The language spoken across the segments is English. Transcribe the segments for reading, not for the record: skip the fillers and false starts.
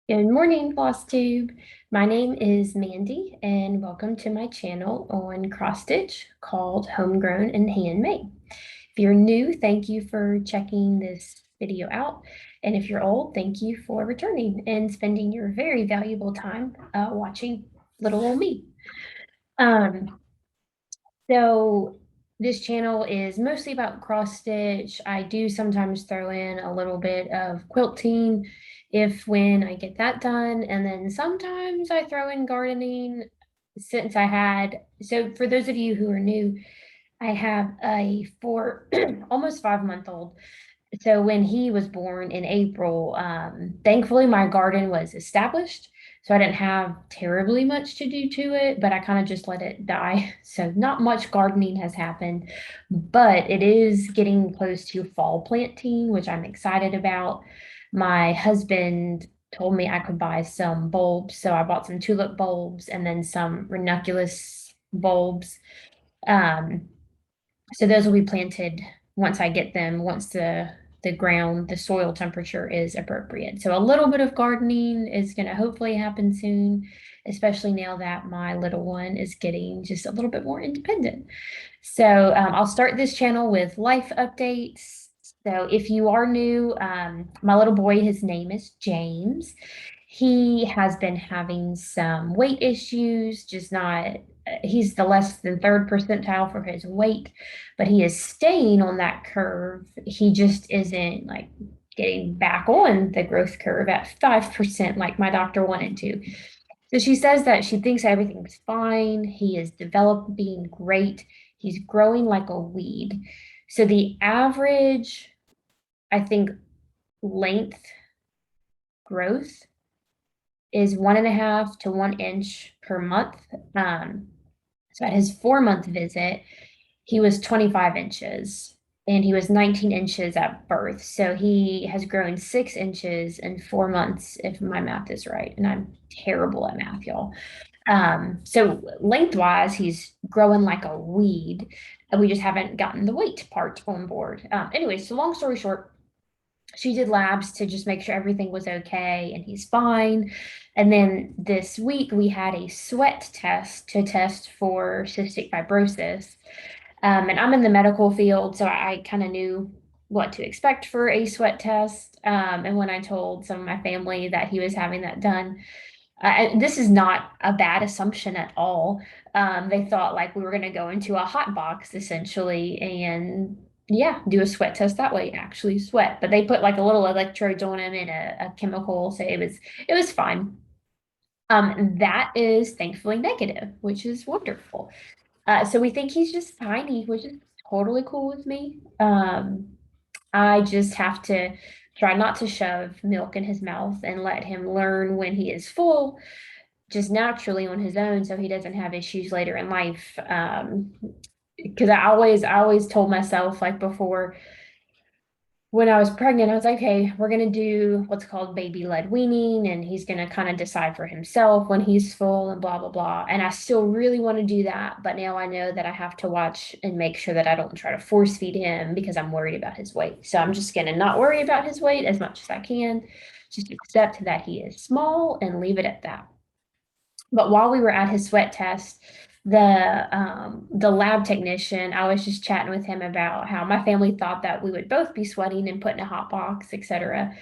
Good morning, Flosstube. My name is Mandy, and welcome to my channel on cross stitch called Homegrown and Handmade. If you're new, thank you for checking this video out. And if you're old, thank you for returning and spending your very valuable time watching little old me. Um, so this channel is mostly about cross stitch. I do sometimes throw in a little bit of quilting if when I get that done. And then sometimes I throw in gardening since so for those of you who are new, I have a almost 5 month old. So when he was born in April, thankfully my garden was established. So I didn't have terribly much to do to it, but I kind of just let it die. So not much gardening has happened, but it is getting close to fall planting, which I'm excited about. My husband told me I could buy some bulbs. So I bought some tulip bulbs and then some ranunculus bulbs. Um, so those will be planted once I get them, once the soil temperature is appropriate. So a little bit of gardening is going to hopefully happen soon, especially now that my little one is getting just a little bit more independent. So I'll start this channel with life updates. So if you are new, my little boy, his name is James. He has been having some weight issues, just not, he's the less than third percentile for his weight, but he is staying on that curve. He just isn't like getting back on the growth curve at 5% like my doctor wanted to. So she says that she thinks everything's fine. He is developing great. He's growing like a weed. So the average, I think, length growth is 1.5 to 1 inch per month. So at his 4 month visit, he was 25 inches and he was 19 inches at birth. So he has grown 6 inches in 4 months, if my math is right. And I'm terrible at math, y'all. So lengthwise, he's growing like a weed. We just haven't gotten the weight part on board. Anyway, so long story short, she did labs to just make sure everything was okay and he's fine. And then this week we had a sweat test to test for cystic fibrosis. And I'm in the medical field, so I kind of knew what to expect for a sweat test. And when I told some of my family that he was having that done, this is not a bad assumption at all. They thought like we were going to go into a hot box essentially and yeah, do a sweat test that way, actually sweat. But they put like a little electrodes on him and a chemical, so it was fine. That is thankfully negative, which is wonderful. So we think he's just fine. He was just totally cool with me. I just have to try not to shove milk in his mouth and let him learn when he is full, just naturally on his own, so he doesn't have issues later in life. Because I always told myself like before when I was pregnant, I was like, okay, we're gonna do what's called baby-led weaning, and he's gonna kind of decide for himself when he's full and blah blah blah. And I still really want to do that, but now I know that I have to watch and make sure that I don't try to force feed him because I'm worried about his weight. So I'm just gonna not worry about his weight as much as I can, just accept that he is small and leave it at that. But while we were at his sweat test, the lab technician, I was just chatting with him about how my family thought that we would both be sweating and put in a hot box, etc.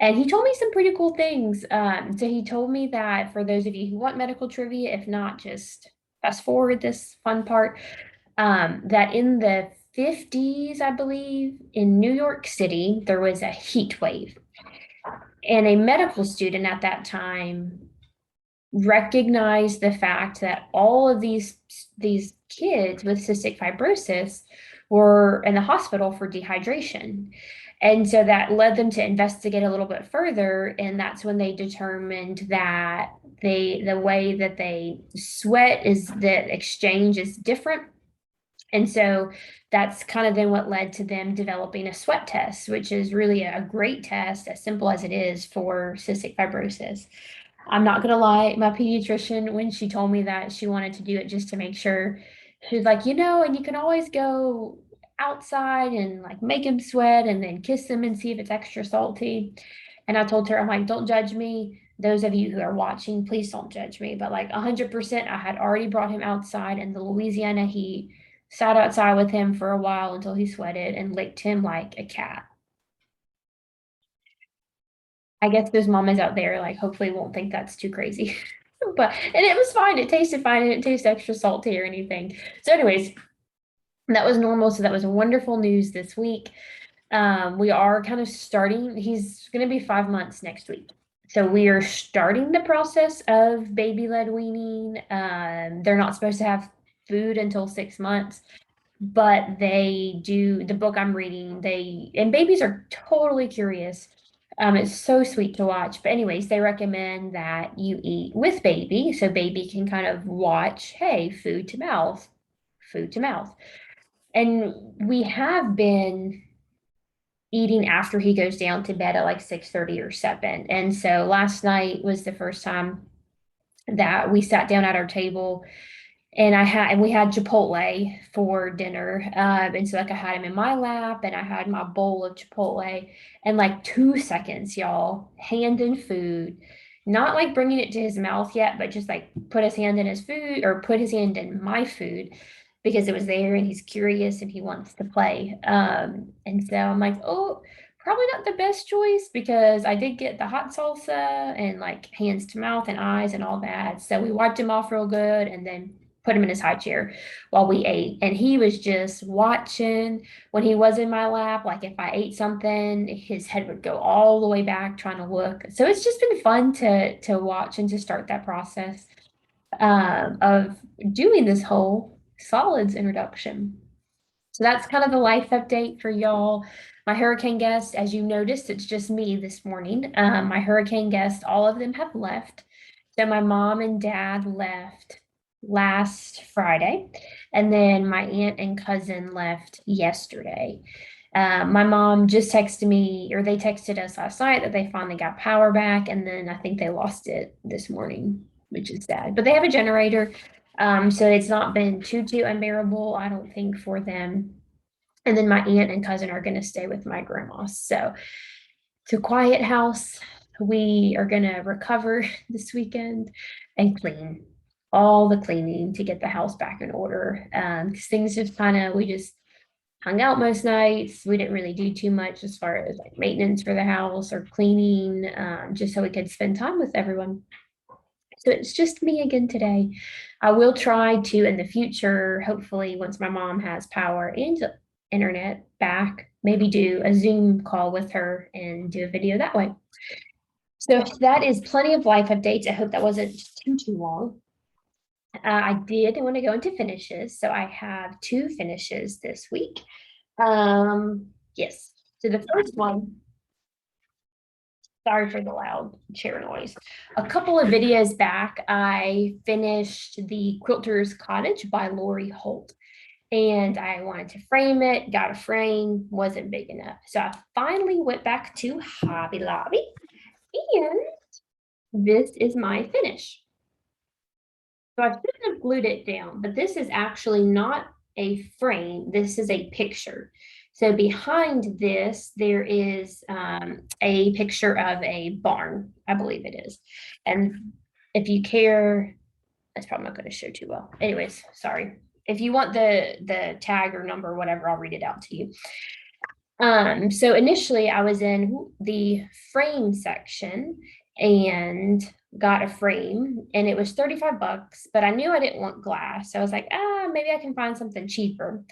And he told me some pretty cool things. So he told me that for those of you who want medical trivia, if not, just fast forward this fun part, that in the 50s, I believe, in New York City, there was a heat wave. And a medical student at that time recognize the fact that all of these kids with cystic fibrosis were in the hospital for dehydration. And so that led them to investigate a little bit further, and that's when they determined that the way that they sweat is the exchange is different. And so that's kind of then what led to them developing a sweat test, which is really a great test, as simple as it is, for cystic fibrosis. I'm not gonna lie, my pediatrician, when she told me that she wanted to do it just to make sure, she was like, and you can always go outside and like make him sweat and then kiss him and see if it's extra salty. And I told her, I'm like, don't judge me. those of you who are watching, please don't judge me, but like 100%, I had already brought him outside in the Louisiana heat, sat outside with him for a while until he sweated and licked him like a cat. I guess those mamas out there, like, hopefully won't think that's too crazy. But, and it was fine. It tasted fine. It didn't taste extra salty or anything. So anyways, that was normal. So that was wonderful news this week. We are kind of starting, he's going to be 5 months next week. So we are starting the process of baby-led weaning. They're not supposed to have food until 6 months, but they do, the book I'm reading, and babies are totally curious. It's so sweet to watch. But anyways, they recommend that you eat with baby, so baby can kind of watch, hey, food to mouth, food to mouth. And we have been eating after he goes down to bed at like 6:30 or 7. And so last night was the first time that we sat down at our table, and we had Chipotle for dinner. And so like I had him in my lap and I had my bowl of Chipotle, and like 2 seconds, y'all, hand in food, not like bringing it to his mouth yet, but just like put his hand in his food or put his hand in my food because it was there and he's curious and he wants to play. And so I'm like, oh, probably not the best choice because I did get the hot salsa and like hands to mouth and eyes and all that. So we wiped him off real good and then put him in his high chair while we ate. And he was just watching when he was in my lap. Like if I ate something, his head would go all the way back trying to look. So it's just been fun to watch and to start that process of doing this whole solids introduction. So that's kind of the life update for y'all. My hurricane guests, as you noticed, it's just me this morning. My hurricane guests, all of them have left. So my mom and dad left last Friday, and then my aunt and cousin left yesterday. My mom just texted me, or they texted us last night that they finally got power back, and then I think they lost it this morning, which is sad. But they have a generator, so it's not been too unbearable, I don't think, for them. And then my aunt and cousin are going to stay with my grandma. So it's a quiet house. We are going to recover this weekend and clean all the cleaning to get the house back in order. Because things just we just hung out most nights. We didn't really do too much as far as like maintenance for the house or cleaning, just so we could spend time with everyone. So it's just me again today. I will try to in the future, hopefully once my mom has power and internet back, maybe do a Zoom call with her and do a video that way. So that is plenty of life updates. I hope that wasn't too long. I did want to go into finishes. So I have 2 finishes this week. Yes. So the first one, sorry for the loud chair noise. A couple of videos back, I finished the Quilter's Cottage by Lori Holt. And I wanted to frame it, got a frame, wasn't big enough. So I finally went back to Hobby Lobby, and this is my finish. So I should have glued it down, but this is actually not a frame. This is a picture. So behind this, there is a picture of a barn, I believe it is. And if you care, that's probably not going to show too well. Anyways, sorry. If you want the tag or number or whatever, I'll read it out to you. So initially I was in the frame section and got a frame, and it was 35 bucks, but I knew I didn't want glass. So I was like, maybe I can find something cheaper.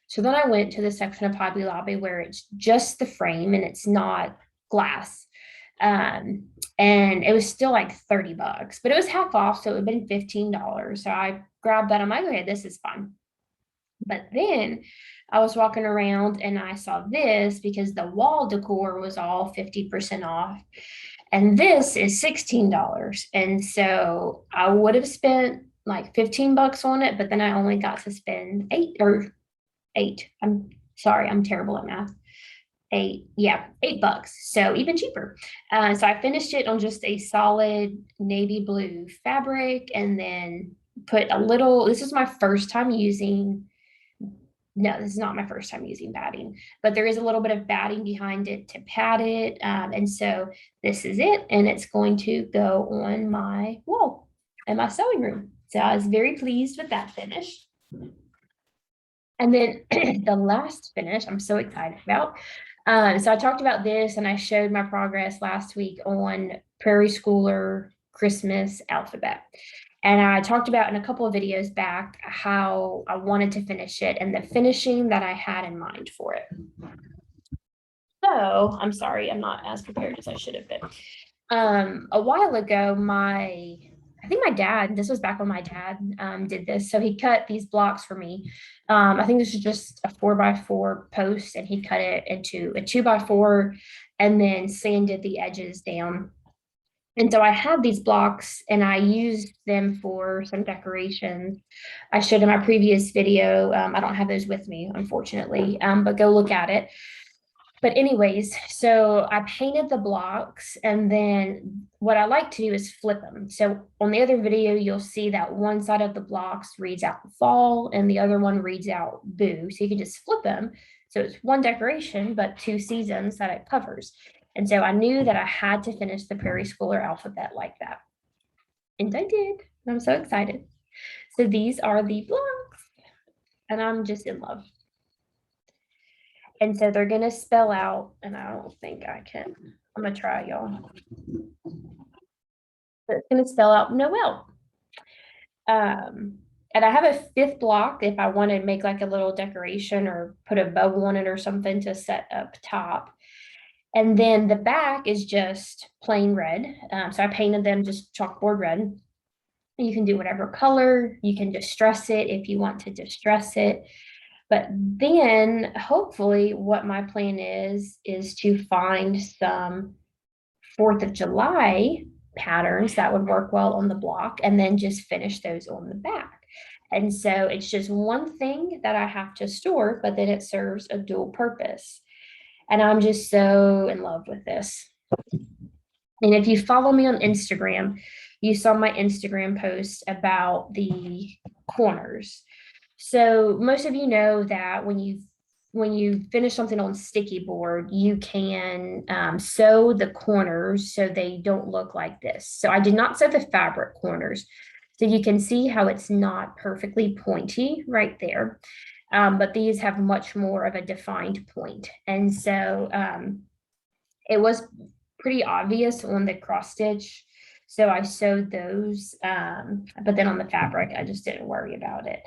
So then I went to the section of Hobby Lobby where it's just the frame and it's not glass. And it was still like 30 bucks, but it was half off. So it would have been $15. So I grabbed that. I'm like, okay, this is fun. But then I was walking around and I saw this because the wall decor was all 50% off. And this is $16. And so I would have spent like 15 bucks on it, but then I only got to spend eight. I'm sorry, I'm terrible at math. $8. So even cheaper. So I finished it on just a solid navy blue fabric and then put a little, this is my first time using No, this is not my first time using batting, but there is a little bit of batting behind it to pad it. And so this is it, and it's going to go on my wall in my sewing room. So I was very pleased with that finish. And then the last finish I'm so excited about. So I talked about this and I showed my progress last week on Prairie Schooler Christmas alphabet. And I talked about in a couple of videos back how I wanted to finish it and the finishing that I had in mind for it. So I'm sorry, I'm not as prepared as I should have been. A while ago, I think my dad, this was back when my dad did this. So he cut these blocks for me. I think this is just a 4x4 post, and he cut it into a 2x4 and then sanded the edges down. And so I had these blocks and I used them for some decorations. I showed in my previous video. I don't have those with me, unfortunately, but go look at it. But anyways, so I painted the blocks, and then what I like to do is flip them. So on the other video, you'll see that one side of the blocks reads out fall and the other one reads out boo. So you can just flip them. So it's one decoration, but two seasons that it covers. And so I knew that I had to finish the Prairie Schooler alphabet like that. And I did. I'm so excited. So these are the blocks, and I'm just in love. And so they're going to spell out, and I don't think I can. I'm going to try, y'all. So it's going to spell out Noel. And I have a fifth block if I want to make like a little decoration or put a bow on it or something to set up top. And then the back is just plain red. So I painted them just chalkboard red. You can do whatever color. You can distress it if you want to distress it. But then hopefully what my plan is to find some 4th of July patterns that would work well on the block and then just finish those on the back. And so it's just one thing that I have to store, but then it serves a dual purpose. And I'm just so in love with this. And if you follow me on Instagram, you saw my Instagram post about the corners. So most of you know that when you finish something on sticky board, you can sew the corners so they don't look like this. So I did not sew the fabric corners. So you can see how it's not perfectly pointy right there. But these have much more of a defined point. And so it was pretty obvious on the cross stitch. So I sewed those, but then on the fabric, I just didn't worry about it.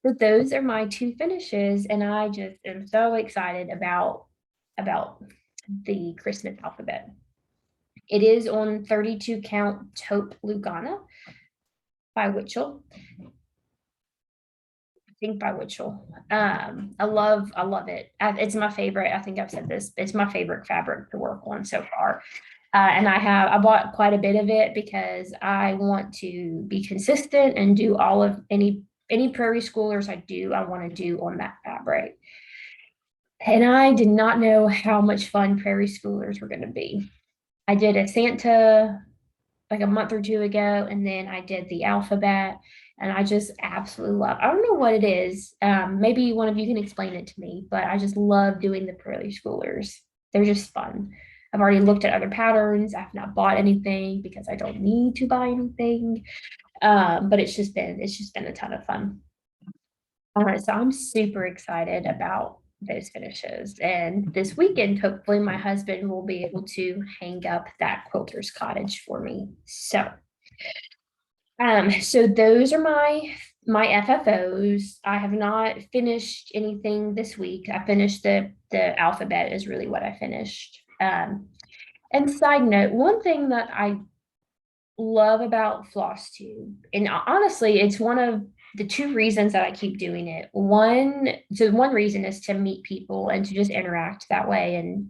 So those are my two finishes, and I just am so excited about the Christmas alphabet. It is on 32 count taupe Lugana by Witchell. I think by Witchell. I love it. It's my favorite. I think I've said this. It's my favorite fabric to work on so far. And I bought quite a bit of it because I want to be consistent and do all of any Prairie Schoolers I want to do on that fabric. And I did not know how much fun Prairie Schoolers were going to be. I did a Santa like a month or two ago, and then I did the alphabet, and I just absolutely love. I don't know what it is. Maybe one of you can explain it to me, but I just love doing the Prairie Schoolers. They're just fun. I've already looked at other patterns. I've not bought anything because I don't need to buy anything. But it's just been a ton of fun. So I'm super excited about those finishes. And this weekend, hopefully my husband will be able to hang up that quilter's cottage for me. So those are my FFOs. I have not finished anything this week. I finished the alphabet is really what I finished. And side note, one thing that I love about Flosstube, and honestly, it's one of the two reasons that I keep doing it. One reason is to meet people and to just interact that way and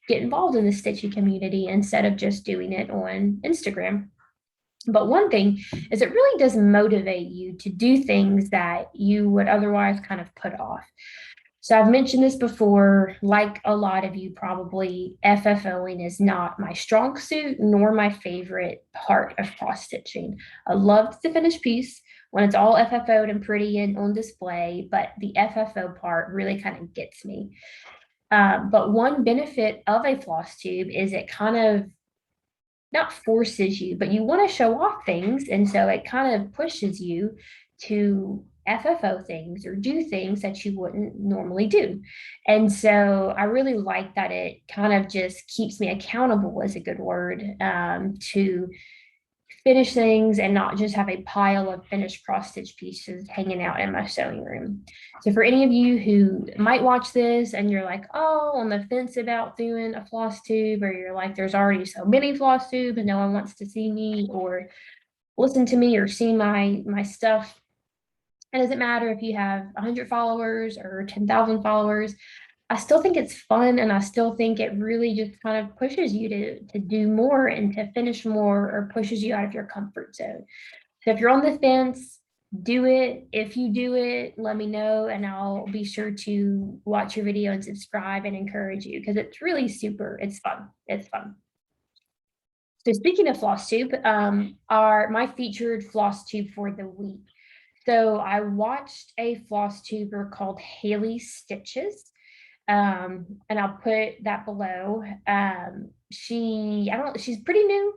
get involved in the stitching community instead of just doing it on Instagram. But one thing is it really does motivate you to do things that you would otherwise kind of put off. So I've mentioned this before, like a lot of you probably, FFOing is not my strong suit nor my favorite part of cross stitching. I love the finished piece when it's all FFO'd and pretty and on display, but the FFO part really kind of gets me. But one benefit of a floss tube is it kind of not forces you, but you want to show off things. And so it kind of pushes you to FFO things or do things that you wouldn't normally do. And so I really like that it kind of just keeps me accountable, is a good word, to finish things and not just have a pile of finished cross stitch pieces hanging out in my sewing room. So for any of you who might watch this and you're like, oh, on the fence about doing a floss tube, or you're like, there's already so many floss tube and no one wants to see me or listen to me or see my stuff. It doesn't matter if you have 100 followers or 10,000 followers. I still think it's fun, and I still think it really just kind of pushes you to do more and to finish more, or pushes you out of your comfort zone. So if you're on the fence, do it. If you do it, let me know, and I'll be sure to watch your video and subscribe and encourage you, because it's really super. It's fun. It's fun. So speaking of Flosstube, my featured floss tube for the week. So I watched a floss tuber called Haley Stitches, and I'll put that below. She's pretty new.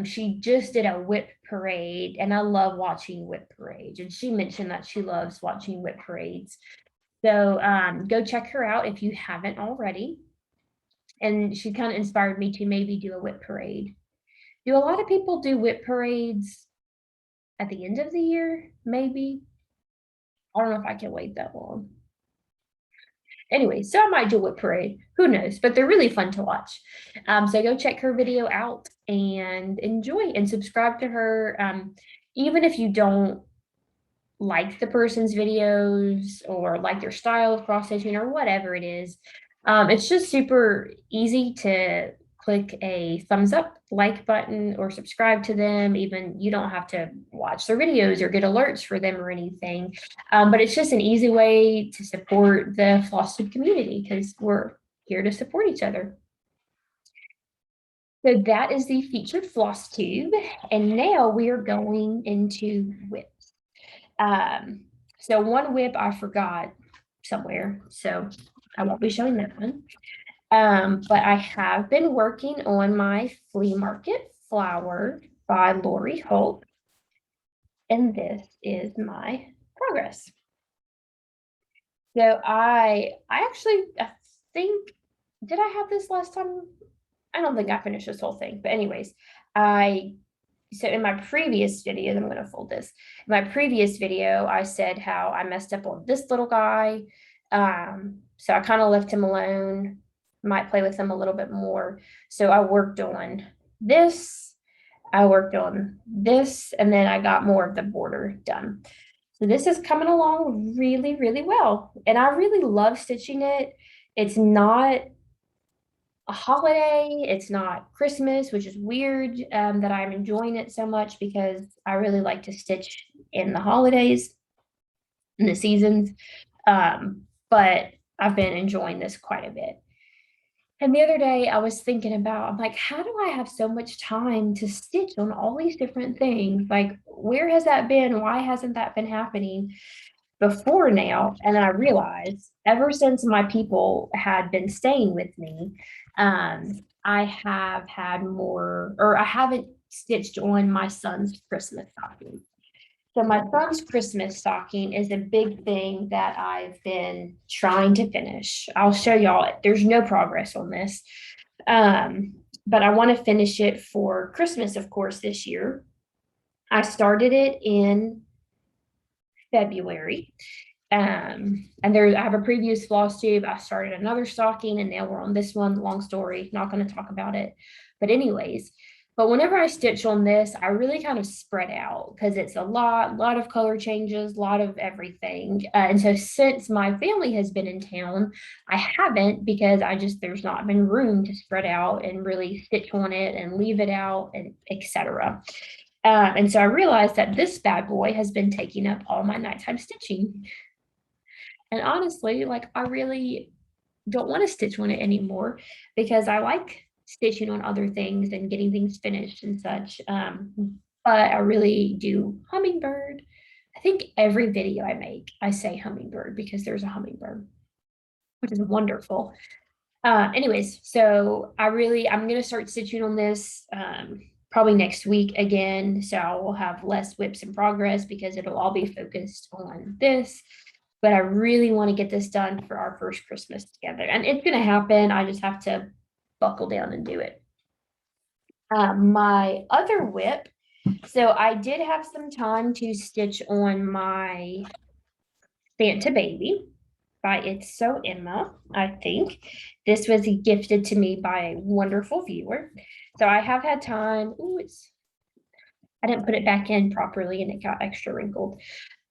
She just did a whip parade, and I love watching whip parades. And she mentioned that she loves watching whip parades. So go check her out if you haven't already. And she kind of inspired me to maybe do a whip parade. Do a lot of people do whip parades at the end of the year? Maybe. I don't know if I can wait that long. Anyway, so I might do a whip parade. Who knows? But they're really fun to watch. So go check her video out and enjoy and subscribe to her. Even if you don't like the person's videos or like their style of cross stitching or whatever it is, it's just super easy to click a thumbs up, like button, or subscribe to them. Even you don't have to watch their videos or get alerts for them or anything. But it's just an easy way to support the Flosstube community, because we're here to support each other. So that is the featured floss tube. And now we are going into whips. So one whip I forgot somewhere, so I won't be showing that one. But I have been working on my flea market flower by Lori Holt, and this is my progress. So I think, did I have this last time? I don't think I finished this whole thing, but anyways, so in my previous video, I'm going to fold this. In my previous video, I said how I messed up on this little guy. So I kind of left him alone, might play with him a little bit more. So I worked on this, and then I got more of the border done. So this is coming along really, really well. And I really love stitching it. It's not a holiday, it's not Christmas, which is weird that I'm enjoying it so much, because I really like to stitch in the holidays and the seasons. But I've been enjoying this quite a bit. And the other day I was thinking about, I'm like, how do I have so much time to stitch on all these different things? Like, where has that been? Why hasn't that been happening before now? And then I realized, ever since my people had been staying with me, I have had more, or I haven't stitched on my son's Christmas stocking. So my son's Christmas stocking is a big thing that I've been trying to finish. I'll show y'all, there's no progress on this. But I want to finish it for Christmas, of course, this year. I started it in February. And I have a previous floss tube. I started another stocking, and now we're on this one. Long story, not going to talk about it. But anyways, but whenever I stitch on this, I really kind of spread out, because it's a lot of color changes, a lot of everything. And so since my family has been in town, I haven't, because there's not been room to spread out and really stitch on it and leave it out, and etc. And so I realized that this bad boy has been taking up all my nighttime stitching. And honestly, like, I really don't want to stitch on it anymore, because I like stitching on other things and getting things finished and such. But I really do hummingbird. I think every video I make, I say hummingbird because there's a hummingbird, which is wonderful. Anyways, so I'm gonna start stitching on this probably next week again. So I will have less whips in progress because it'll all be focused on this. But I really want to get this done for our first Christmas together. And it's gonna happen. I just have to buckle down and do it. My other whip, so I did have some time to stitch on my Santa Baby by It's So Emma, I think. This was gifted to me by a wonderful viewer. So I have had time. Ooh, I didn't put it back in properly and it got extra wrinkled.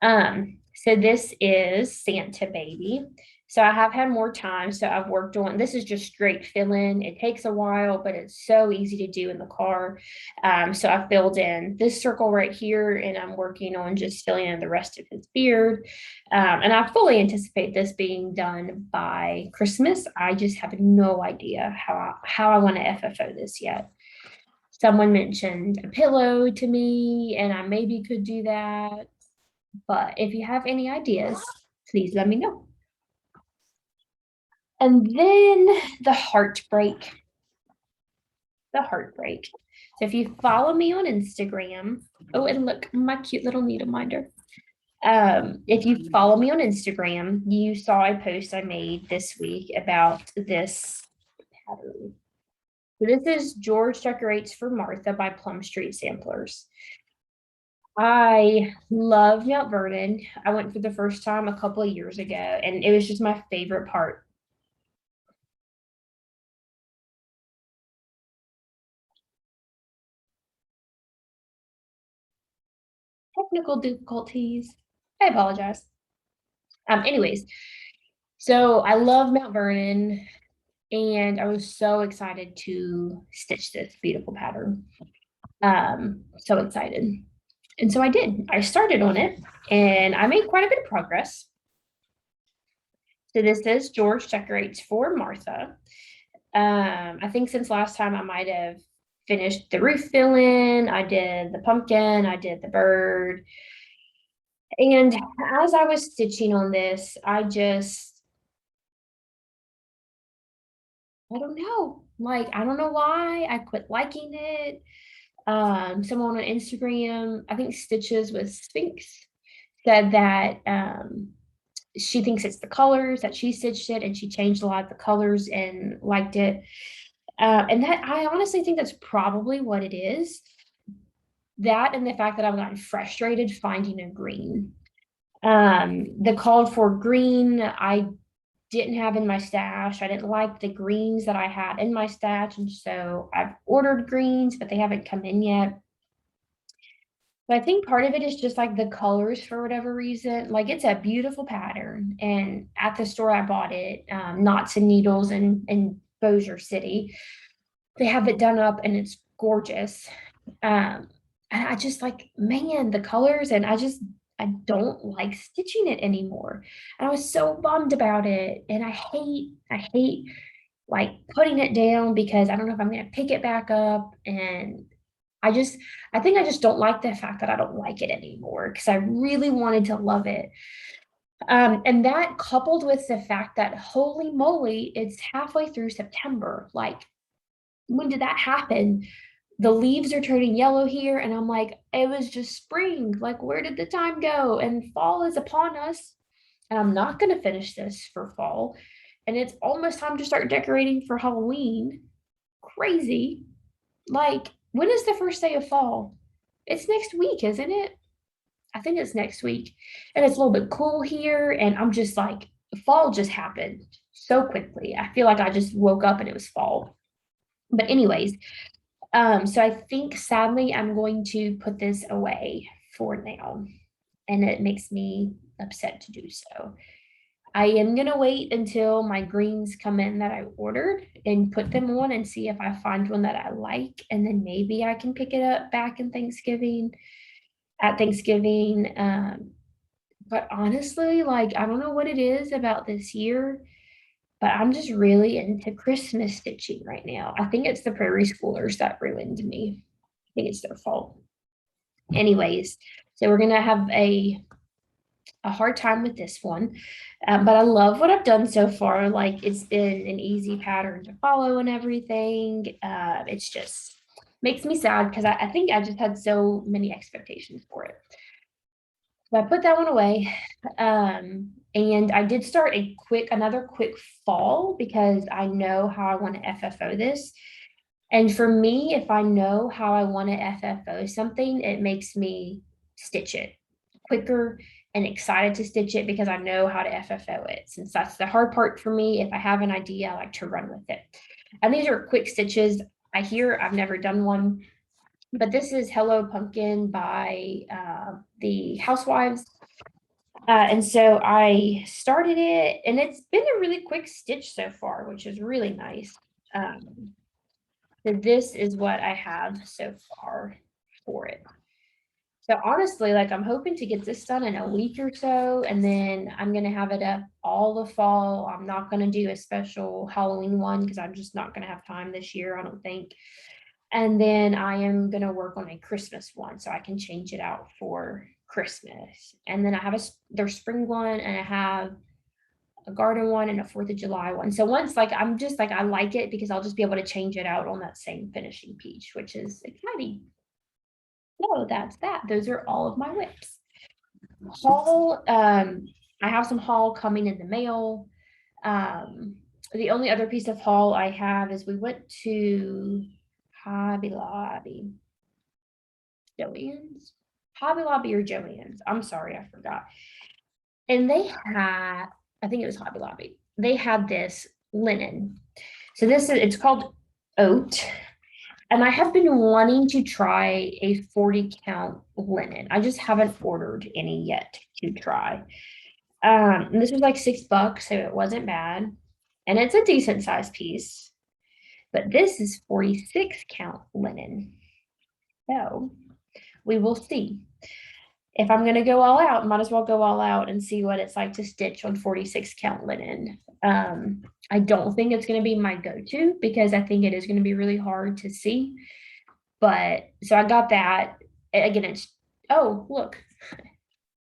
So this is Santa Baby. So I have had more time. So I've worked on, this is just straight fill-in. It takes a while, but it's so easy to do in the car. So I filled in this circle right here and I'm working on just filling in the rest of his beard. And I fully anticipate this being done by Christmas. I just have no idea how I want to FFO this yet. Someone mentioned a pillow to me and I maybe could do that. But if you have any ideas, please let me know. And then the heartbreak. The heartbreak. So if you follow me on Instagram, oh, and look, my cute little needle minder. If you follow me on Instagram, you saw a post I made this week about this pattern. So this is George Decorates for Martha by Plum Street Samplers. I love Mount Vernon. I went for the first time a couple of years ago, and it was just my favorite part. Technical difficulties. I apologize. Anyways, so I love Mount Vernon, and I was so excited to stitch this beautiful pattern. So excited. And so I did. I started on it, and I made quite a bit of progress. So this is George Decorates for Martha. I think since last time I might have finished the roof fill-in, I did the pumpkin, I did the bird. And as I was stitching on this, I don't know, like, I don't know why I quit liking it. Someone on Instagram, I think Stitches with Sphinx, said that she thinks it's the colors that she stitched it and she changed a lot of the colors and liked it. And that I honestly think that's probably what it is. That and the fact that I've gotten frustrated finding a green. The called for green, I didn't have in my stash. I didn't like the greens that I had in my stash. And so I've ordered greens, but they haven't come in yet. But I think part of it is just like the colors for whatever reason. Like it's a beautiful pattern. And at the store I bought it, Knots and Needles in Bossier City. They have it done up and it's gorgeous. And I just like, man, the colors, and I don't like stitching it anymore. And I was so bummed about it. And I hate like putting it down because I don't know if I'm gonna pick it back up. And I just, I think I just don't like the fact that I don't like it anymore because I really wanted to love it. And that coupled with the fact that holy moly, it's halfway through September. Like, when did that happen? The leaves are turning yellow here, and I'm like, it was just spring. Like, where did the time go? And fall is upon us. And I'm not going to finish this for fall. And it's almost time to start decorating for Halloween. Crazy. Like, when is the first day of fall? It's next week, isn't it? I think it's next week. And it's a little bit cool here. And I'm just like, fall just happened so quickly. I feel like I just woke up and it was fall. But anyways, so I think sadly I'm going to put this away for now. And it makes me upset to do so. I am gonna wait until my greens come in that I ordered and put them on and see if I find one that I like, and then maybe I can pick it up back in Thanksgiving at Thanksgiving. But honestly, like I don't know what it is about this year, but I'm just really into Christmas stitching right now. I think it's the prairie schoolers that ruined me. I think it's their fault. Anyways, so we're gonna have a a hard time with this one, but I love what I've done so far. Like it's been an easy pattern to follow and everything. It's just makes me sad because I think I just had so many expectations for it. So I put that one away. And I did start another quick fall because I know how I want to FFO this. And for me, if I know how I want to FFO something, it makes me stitch it quicker and excited to stitch it because I know how to FFO it. Since that's the hard part for me, if I have an idea, I like to run with it. And these are quick stitches. I've never done one, but this is Hello Pumpkin by the Housewives. And so I started it, and it's been a really quick stitch so far, which is really nice. So this is what I have so far for it. So honestly, like I'm hoping to get this done in a week or so, and then I'm gonna have it up all the fall. I'm not gonna do a special Halloween one because I'm just not gonna have time this year, I don't think. And then I am gonna work on a Christmas one so I can change it out for Christmas. And then I have their spring one, and I have a garden one and a 4th of July one. So once like I'm just like I like it because I'll just be able to change it out on that same finishing piece, which is exciting. So that's that. Those are all of my whips. Haul, I have some haul coming in the mail. The only other piece of haul I have is we went to Hobby Lobby. Joann's? Hobby Lobby or Joann's? I'm sorry, I forgot. And they had, I think it was Hobby Lobby. They had this linen. So it's called Oat. And I have been wanting to try a 40 count linen. I just haven't ordered any yet to try. And this was like $6, so it wasn't bad. And it's a decent size piece. But this is 46 count linen. So we will see. If I'm gonna go all out, might as well go all out and see what it's like to stitch on 46 count linen. I don't think it's gonna be my go-to because I think it is gonna be really hard to see. But so I got that. Again, it's oh look,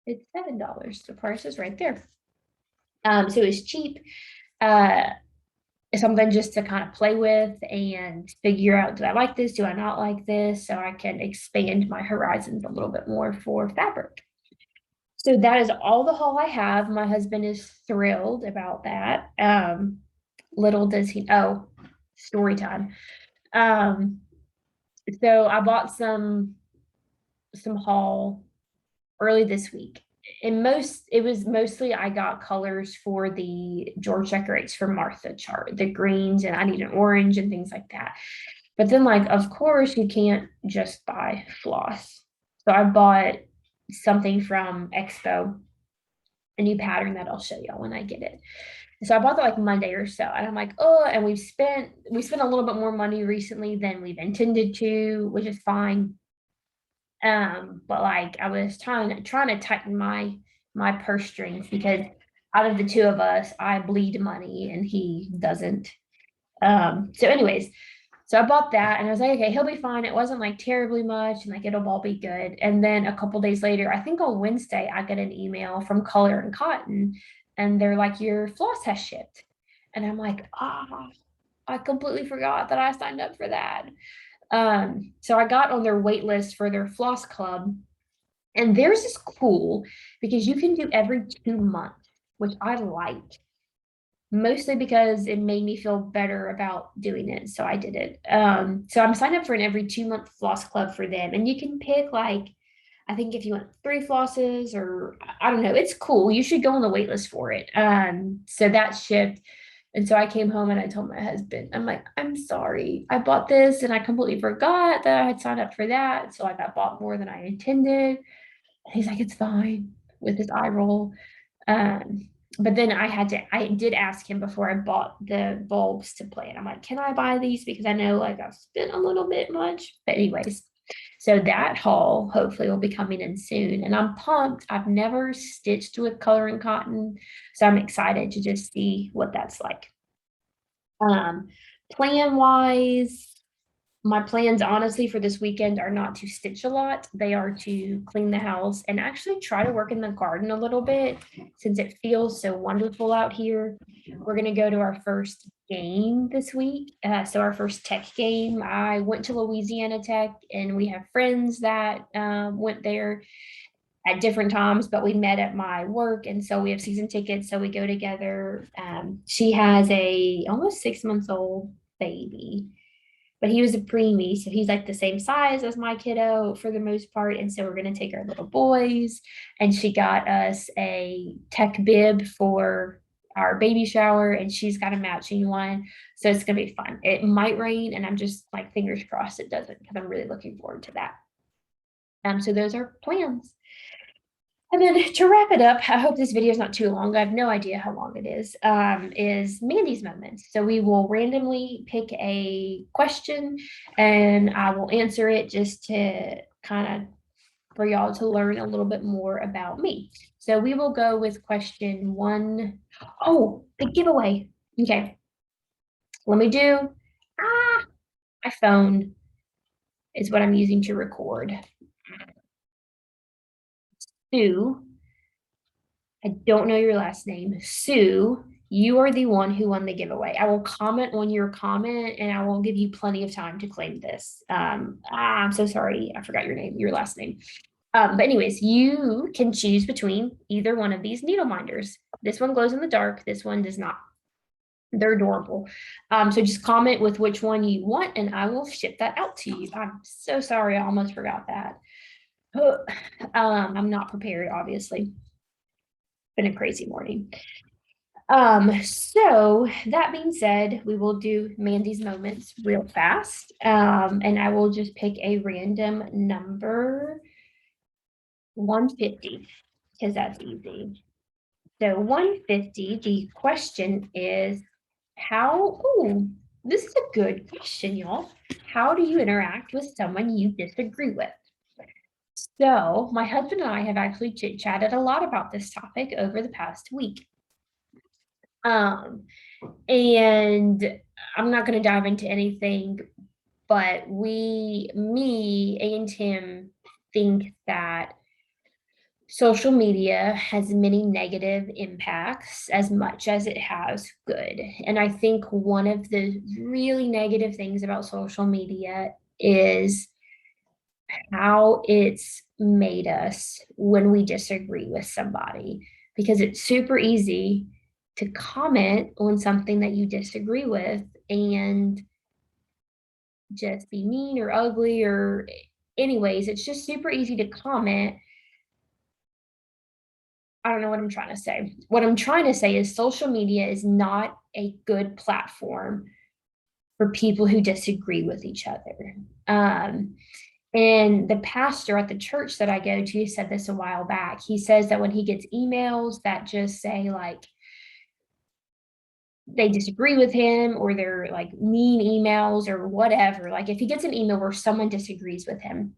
it's $7. The price is right there. So it's cheap. Uh Something just to kind of play with and figure out, do I like this? Do I not like this? So I can expand my horizons a little bit more for fabric. So that is all the haul I have. My husband is thrilled about that. Little does he, oh, story time. Um, so I bought some haul early this week. It was mostly I got colors for the George Decorates for Martha chart, the greens, and I need an orange and things like that. But then, like, of course, you can't just buy floss. So I bought something from Expo, a new pattern that I'll show y'all when I get it. So I bought that like Monday or so, and I'm like, oh, and we spent a little bit more money recently than we've intended to, which is fine. But like I was trying to tighten my purse strings because out of the two of us, I bleed money and he doesn't. So anyways, so I bought that and I was like, okay, he'll be fine. It wasn't like terribly much and like it'll all be good. And then a couple days later, I think on Wednesday, I get an email from Color and Cotton and they're like, your floss has shipped. And I'm like, I completely forgot that I signed up for that. So I got on their wait list for their floss club, and theirs is cool because you can do every 2 months, which I like, mostly because it made me feel better about doing it. So I did it. So I'm signed up for an every 2 month floss club for them, and you can pick like, I think if you want 3 flosses or I don't know, it's cool. You should go on the wait list for it. So that shipped. And so I came home and I told my husband, I'm like, I'm sorry. I bought this and I completely forgot that I had signed up for that. So like I bought more than I intended. And he's like, it's fine with his eye roll. Um, but then I did ask him before I bought the bulbs to play it. I'm like, can I buy these? Because I know like I've spent a little bit much. But anyways, so that haul hopefully will be coming in soon. And I'm pumped. I've never stitched with color and cotton. So I'm excited to just see what that's like. Um, Plan wise, My plans, honestly, for this weekend are not to stitch a lot. They are to clean the house and actually try to work in the garden a little bit since it feels so wonderful out here. We're going to go to our first game this week. So, our first tech game. I went to Louisiana Tech and we have friends that went there at different times, but we met at my work. And so we have season tickets. So, we go together. She has a almost 6 months old baby, but he was a preemie, so he's like the same size as my kiddo for the most part. And so we're gonna take our little boys, and she got us a tech bib for our baby shower, and she's got a matching one. So it's gonna be fun. It might rain, and I'm just like fingers crossed it doesn't, because I'm really looking forward to that. So those are plans. And then to wrap it up, I hope this video is not too long. I have no idea how long it is Mandy's Moments. So we will randomly pick a question and I will answer it just to kind of for y'all to learn a little bit more about me. So we will go with question one. Oh, the giveaway. Okay. Let me do, my phone is what I'm using to record. Sue, I don't know your last name. Sue, you are the one who won the giveaway. I will comment on your comment and I will give you plenty of time to claim this. I'm so sorry. I forgot your name, your last name. But anyways, you can choose between either one of these needle minders. This one glows in the dark. This one does not. They're adorable. So just comment with which one you want and I will ship that out to you. I'm so sorry. I almost forgot that. I'm not prepared, obviously. Been a crazy morning. So that being said, we will do Mandy's Moments real fast. And I will just pick a random number 150 because that's easy. So 150, the question is how, oh, this is a good question, y'all. How do you interact with someone you disagree with? So my husband and I have actually chit-chatted a lot about this topic over the past week. And I'm not going to dive into anything, but me and Tim think that social media has many negative impacts as much as it has good. And I think one of the really negative things about social media is how it's made us when we disagree with somebody, because it's super easy to comment on something that you disagree with and just be mean or ugly or anyways, it's just super easy to comment. I don't know what I'm trying to say. What I'm trying to say is social media is not a good platform for people who disagree with each other. And the pastor at the church that I go to said this a while back. He says that when he gets emails that just say like they disagree with him or they're like mean emails or whatever, like if he gets an email where someone disagrees with him,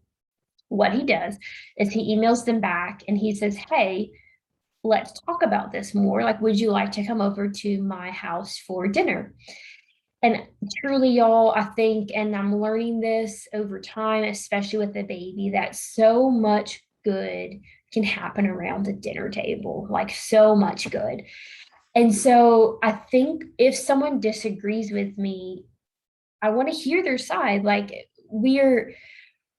what he does is he emails them back and he says, hey, let's talk about this more. Like, would you like to come over to my house for dinner? And truly, y'all, I think, and I'm learning this over time, especially with the baby, that so much good can happen around the dinner table, like so much good. And so I think if someone disagrees with me, I want to hear their side. Like, we're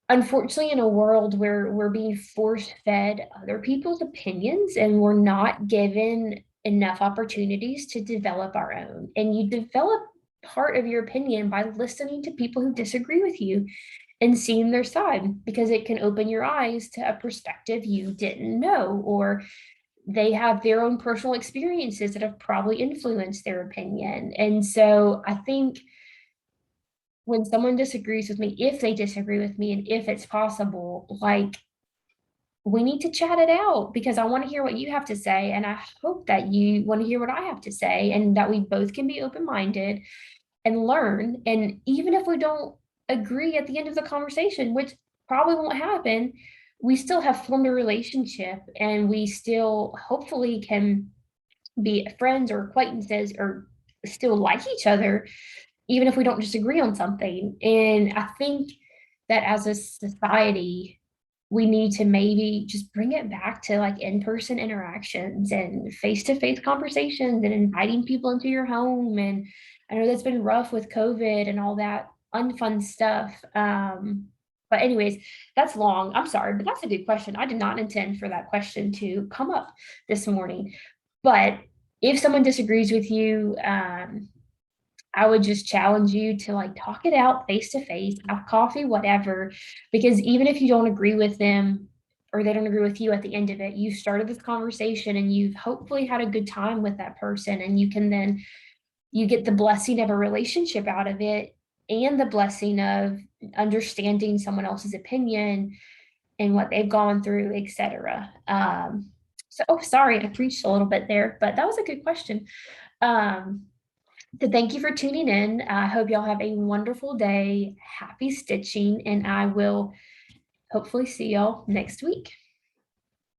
unfortunately in a world where we're being force fed other people's opinions and we're not given enough opportunities to develop our own. And you develop part of your opinion by listening to people who disagree with you and seeing their side, because it can open your eyes to a perspective you didn't know, or they have their own personal experiences that have probably influenced their opinion. And so I think when someone disagrees with me, if they disagree with me, and if it's possible, like we need to chat it out because I want to hear what you have to say. And I hope that you want to hear what I have to say and that we both can be open minded and learn. And even if we don't agree at the end of the conversation, which probably won't happen, we still have formed a relationship and we still hopefully can be friends or acquaintances or still like each other. even if we don't disagree on something. And I think that as a society, we need to maybe just bring it back to like in-person interactions and face-to-face conversations and inviting people into your home. And I know that's been rough with COVID and all that unfun stuff. But anyways, that's long. I'm sorry, but that's a good question. I did not intend for that question to come up this morning. But if someone disagrees with you, I would just challenge you to like talk it out face to face, have coffee, whatever, because even if you don't agree with them or they don't agree with you at the end of it, you started this conversation and you've hopefully had a good time with that person. And you can then, you get the blessing of a relationship out of it and the blessing of understanding someone else's opinion and what they've gone through, etc. So, oh, sorry, I preached a little bit there, but that was a good question. Um, so thank you for tuning in. I hope y'all have a wonderful day. Happy stitching, and I will hopefully see y'all next week.